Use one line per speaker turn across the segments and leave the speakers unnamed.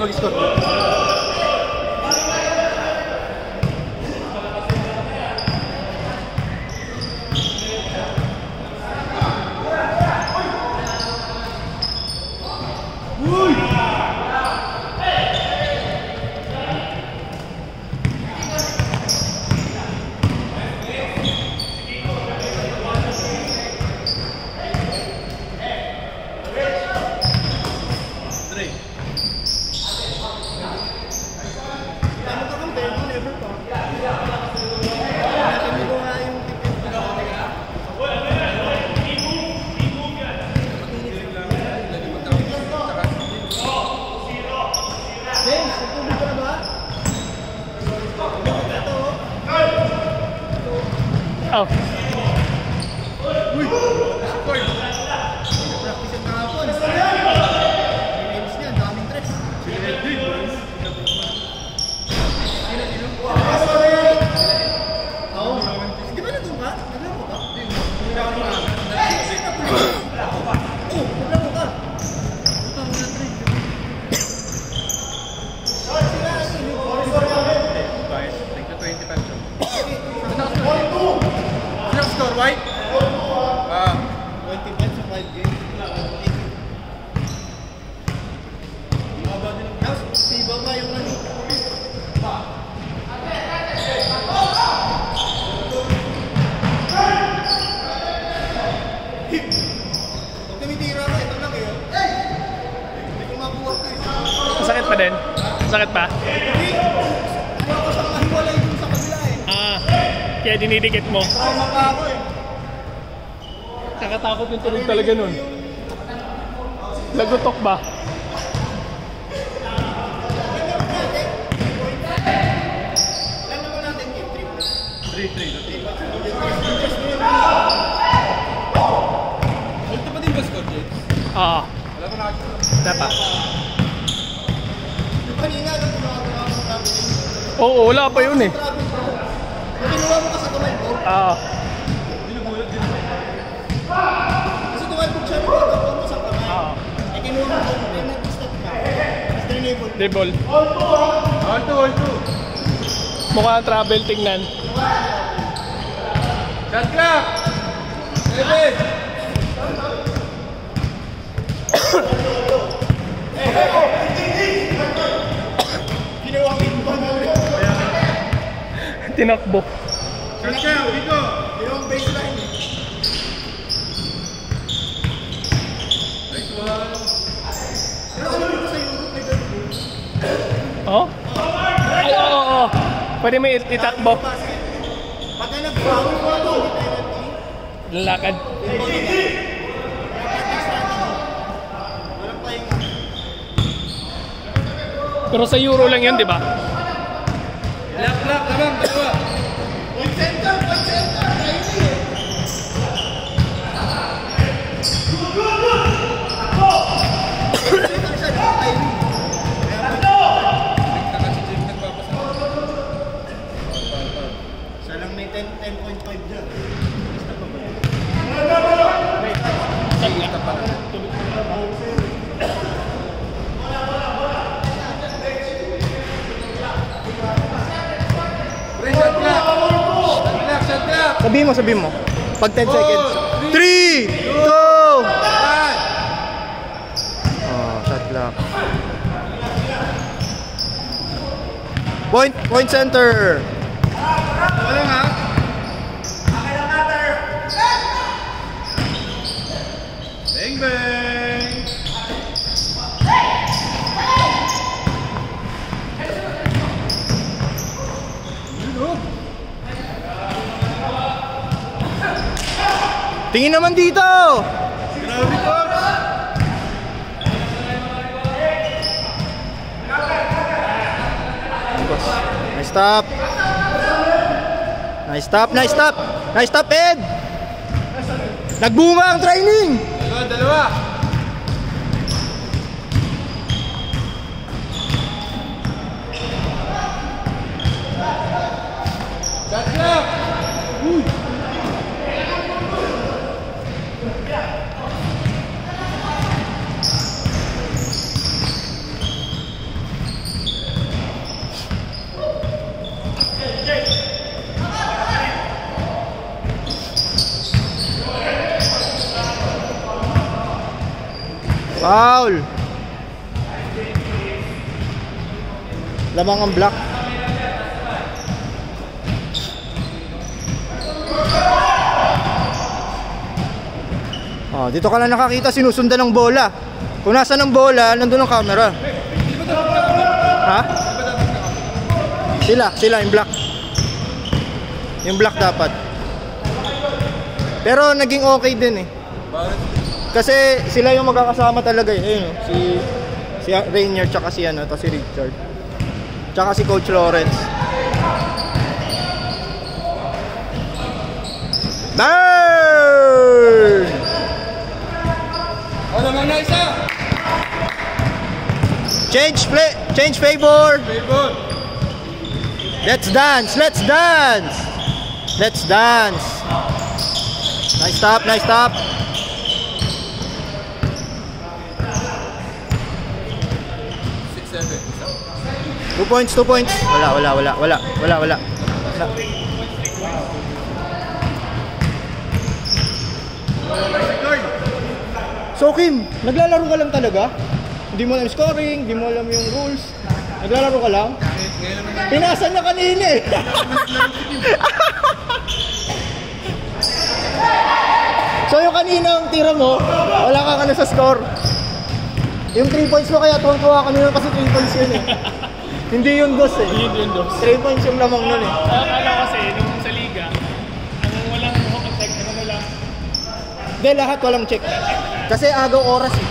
mag-score.
Oh.
Uy! Score! Practice ang kahapon. Games niya, daming tres. Oo. Di ba nandun ka? Naglaro ka? Naglaro ka. Oo, naglaro ka. Utang na tres. Guys, take the 25 shot. Sinang score, White? 25 sa 5 games. Stable na yung ano. Pag tumitira ka, ito lang kayo. Hindi ko mabuhat ka eh.
Masakit pa din? Masakit pa?
Hindi. Ano ako sa mahiwalay dun sa kabila eh.
Ah, kaya dinidikit mo.
Trauma pa ako eh.
Nakatakot yung tunog talaga nun. Lagutok ba?
Ilan naman natin game? 3-3. Ito pa din ba score, James?
Oo.
Wala ko nakakita.
Dapat.
Yung kanina, nagpapagawa mo sa traveling.
Oo, wala pa yun eh.
Kinuha mo ka sa kamay ko.
Oo.
Binubulat din mo. Kasi tumalbog siya rin ito mo sa kamay.
Oo.
Eh kinuha mo ko, eh nag-stop ka. Mr. Nable.
Debol.
All two.
Mukhang travel tingnan.
Shot clock! 7! Ginawa ko yung bang ulit.
Tinakbo.
Shot clock, dito! Ginawang baseline eh. Nice one! Pero ano dito sa Europe may ganun?
Oh? Ay, oo. Pwede may itakbo.
Pagka nag-foul ko ito, hindi penalty.
Lalakad.
Walang pahinga.
Pero sa Euro lang yan, di ba?
Lock naman, dalawa. Point center! Timing eh. Center siya, di ba timing? Siya lang may 10.5 dyan. Basta pa ba yun?
Basta pa.
Sabihin mo. Pag 10 seconds. 3, 2, 1. Oh, shot clock. Point center. Wala nga. Bang bang. Tingin naman dito! Grabe ko! Nice stop! Nice stop, Ed! Nagbunga ang training! Dalawa! Shot clock! Uy!
Foul. Lamang ang block. Oh, dito ka lang nakakita sinusundan ng bola. Kung nasa ng bola, nandun ang camera. Ha? Sila yung block. Yung block dapat. Pero naging okay din eh. Kasi sila yung magkakasama talaga eh. Ayun, si Rainier tsaka si si Richard. Tsaka si Coach Lawrence. Burn!
O naman na isa!
Change favor! Let's dance! Nice stop! 2 points. Wala. So Kim, naglalaro ka lang talaga? Hindi mo alam scoring, hindi mo alam yung rules. Naglalaro ka lang? Pinasan niya kanina eh. So yung kaninang tira mo, wala kang sa score. Yung 3 points mo kaya tuwang-tuwa kanina kasi 3 points yun eh. Hindi yung dos eh.
Hindi yung dos.
3 points yung lamang nun eh.
Akala kasi nung sa liga, ang walang check, ano lang.
Hindi, lahat walang check. Kasi agaw oras eh.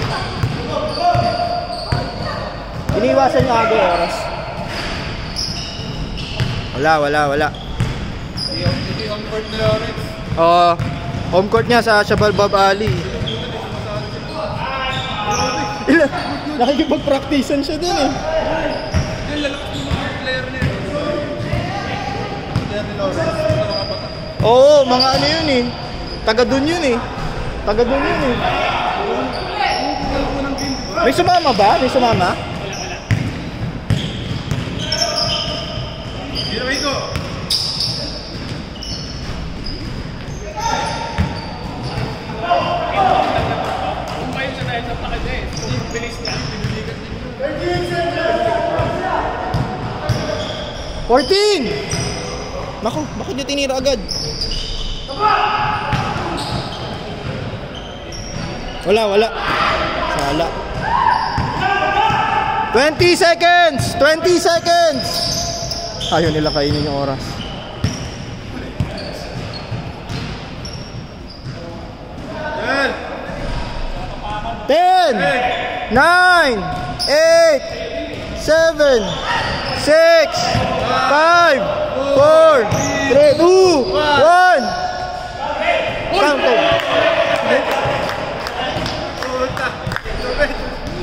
Iniwasan niya agaw oras. Wala.
Hindi on court na Lawrence.
Oo. Home court niya sa Shabalbab Ali. Nakikipag-practicean siya dun eh.
Yung lalakas ng mga player niya. Player ni Lawrence. Mga bata.
Oo, mga ano yun eh. Taga dun yun eh. May sumama ba?
Dito, Rico.
Kung kayo siya dahil sa pakadya eh. Bilis niya.
14! Naku, bakit niya tinira agad? Wala. Sala. 20 seconds! Ayaw nila kainin yung oras. 10, 9, 8, 7, 6, 5, 4, 3, 2, 1.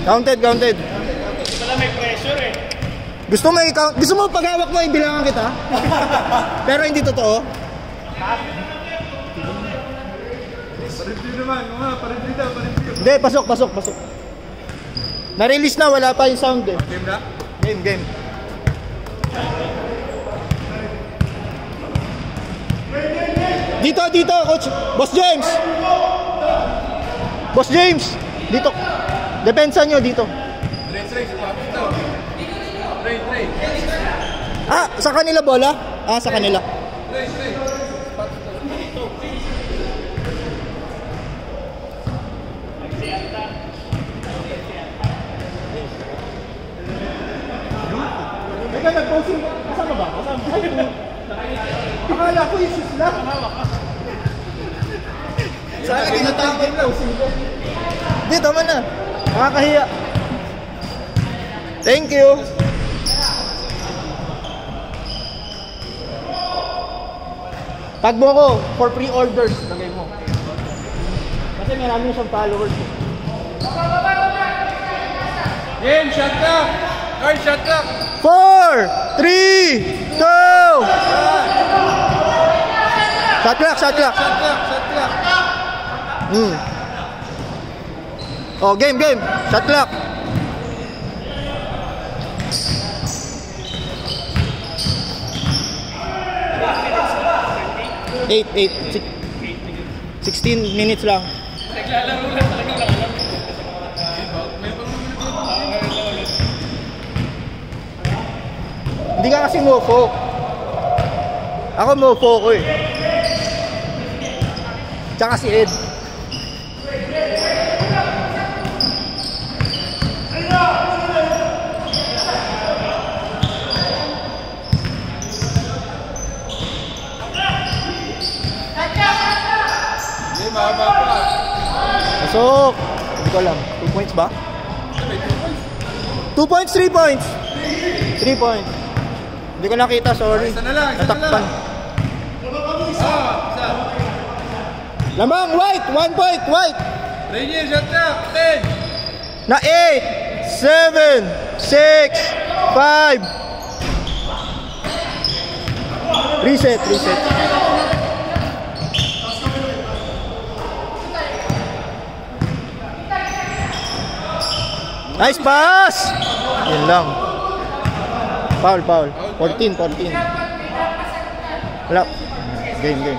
Counted.
Wala may pressure eh.
Gusto mo paghawak mo ibilangan kita? Pero hindi totoo.
Pa-review naman, pa-review daw.
Hindi, pasok. Na-release na, wala pa yung sound eh.
Game na?
Game. Dito, coach. Boss James. Dito. Depensa nyo dito.
Race, papito. Race.
Sa kanila bola? Sa kanila.
Race.
Ikaw nag-posing. Kasama ba? Akala ko yung sus lang. Sana ginatawag yung posing ko. Hindi, tama na. Nakakahiya. Thank you. Tag mo ako for pre-orders. Lagay mo. Kasi marami siyang followers.
Game, shot clock. Guard, shot clock.
4, 3, 2. Shot clock. Oh, game. Shot clock. Eight. 16 minutes lang.
Naglalaro lang talaga.
Hindi ka kasi mofo. Ako mofo ko eh. Tsaka si Ed.
Hindi, mahaba pa.
Pasok. Hindi ko alam. 2 points ba? 2 points, 3 points. 3 points. Hindi ko nakita, sorry.
Isa na lang, isa na
Natakpan.
lang. Isa.
Lamang, white. 1 point, white.
Rainier, shot na. 10.
Na 8, 7, 6, 5. Reset, reset. Nice pass! Yun lang. Foul, foul. 14, 14. Wala. Game, game.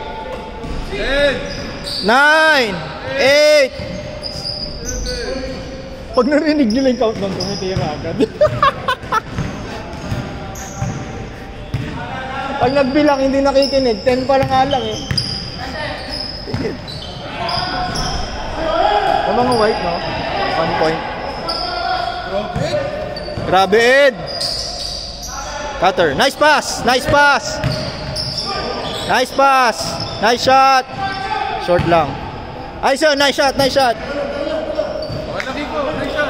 10.
9, 8. Pag narinig nila yung countdown, tumitira agad. Pag nagbilang, hindi nakikinig. 10 pa lang alang eh. Yung mga white, no? 1 point. Grabe, Ed! Cutter. Nice pass! Nice pass! Nice pass! Nice shot! Short lang. Ayos yun! Nice shot! Nice shot!
Malaki ko. Nice shot.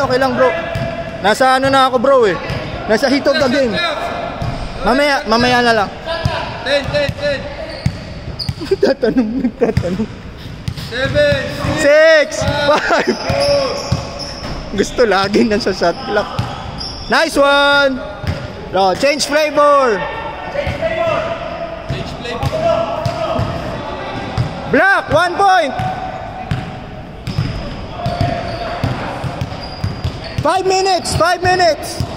Okay lang bro. Nasa ano na ako bro eh. Nasa heat of the game. Mamaya na lang.
10.
Nagtatanong.
7.
6, 5. Gusto lagi nasa shot clock. Nice one. No, change flavor. Black, 1 point. 5 minutes, 5 minutes.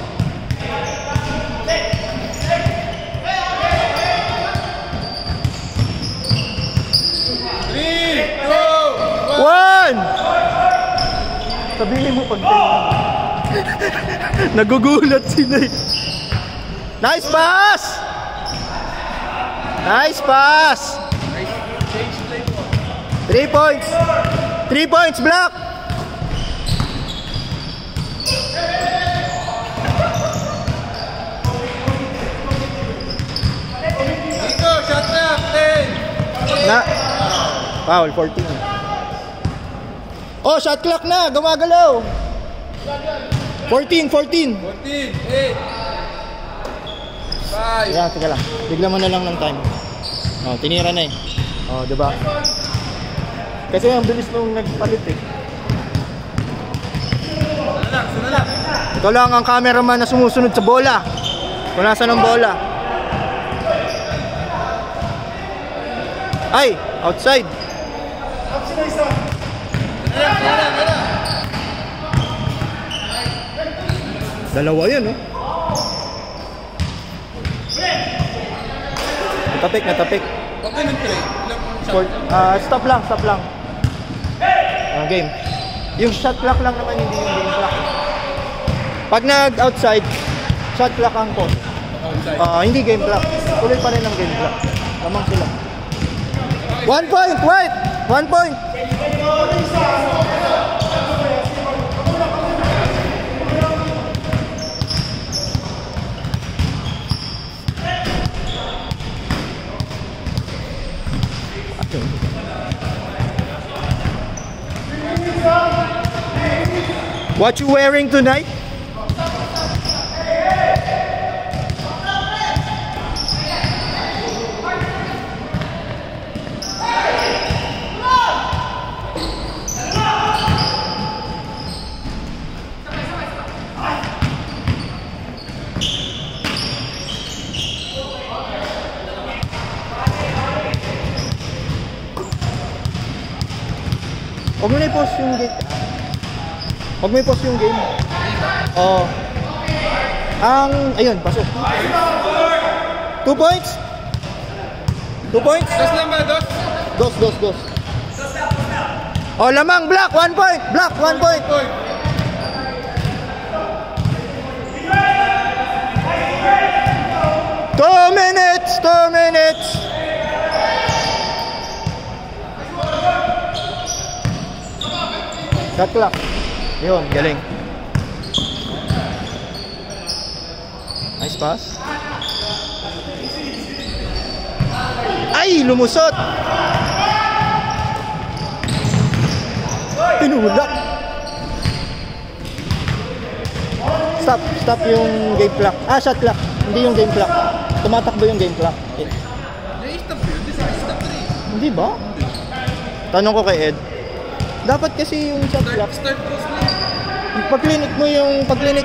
One. Sabihin mo pag nagugulat sila eh. Nice pass. Nice pass. 3 points. 3 points, Black.
Dito, shot na. 10.
Na foul, 14. Oh, shot clock na, gumagalaw. 14, 14.
14. 8. 5.
Yeah, sige lang. Bigla mo na lang ng time. Oh, tinira na eh. Oh, 'di ba? Kasi ang bilis nung nagpalit eh.
Sana lang.
Ito lang ang cameraman na sumusunod sa bola. Kung nasaan ang bola. Ay, outside. Dalawa yun, oh. Natapik.
Huwag ka ng trade.
Stop lang. Game. Yung shot clock lang naman, hindi yung game clock. Pag nag-outside, shot clock ang call. Hindi game clock. Tuloy pa rin ang game clock. Lamang sila. 1 point, white! 1 point! What you wearing tonight? Huwag mo na i-post yung game. Huwag mo i-post yung game. Oo. Ayun, pasok. 2 points? 2 points?
Dos lang ba? Dos?
Dos. Oh, lamang, Black, 1 point. Black, 1 point. 2 minutes! 2 minutes! Shot clock. Yun, galing. Nice pass. Ay, lumusot! Tinulak. Stop yung game clock. Shot clock. Hindi yung game clock. Tumatakbo yung game clock. Hindi ba? Tanong ko kay Ed. Dapat kasi yung shot clock. Pag-clinic mo yung 5 3,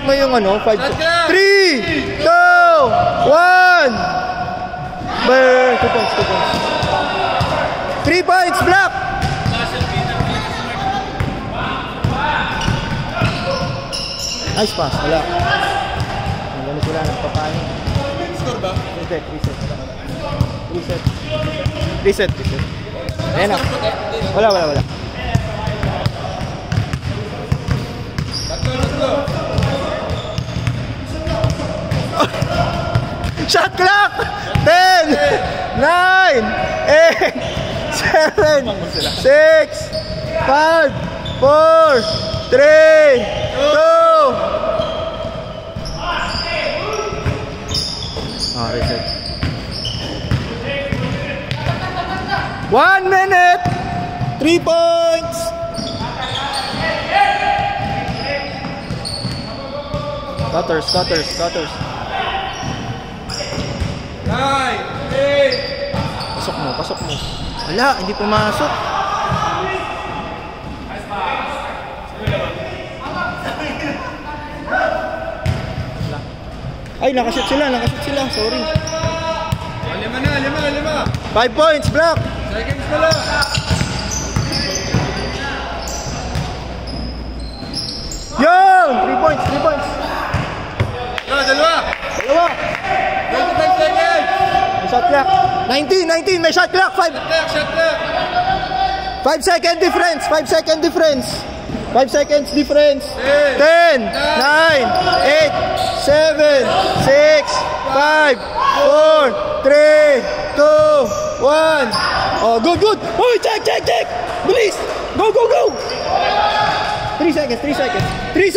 2, 1. Ber, 2 points. 3 points, block! Nice pass, wala. Wala sila, nagpapaano.
Score ba?
Reset. Ayan na. Wala. Shot clock! 10, 9, 8, 7, 6, 5, 4, 3, 2. Reset. 1 minute! 3 points! Cutters.
9, 8.
Pasok mo. Wala, hindi pumasok. Ay, nakashoot sila. Sorry. 5 points, block.
Seconds pala.
Yo! 3 points.
Dalawa. 25 seconds.
May shot clock. 19, may shot clock. 5 second difference. 5 seconds difference. 10, 9, 8, 7, 6, 5, 4, 3, 2, 1. Oh, good. Oh, check. Bilis. Go. 3 seconds. 3,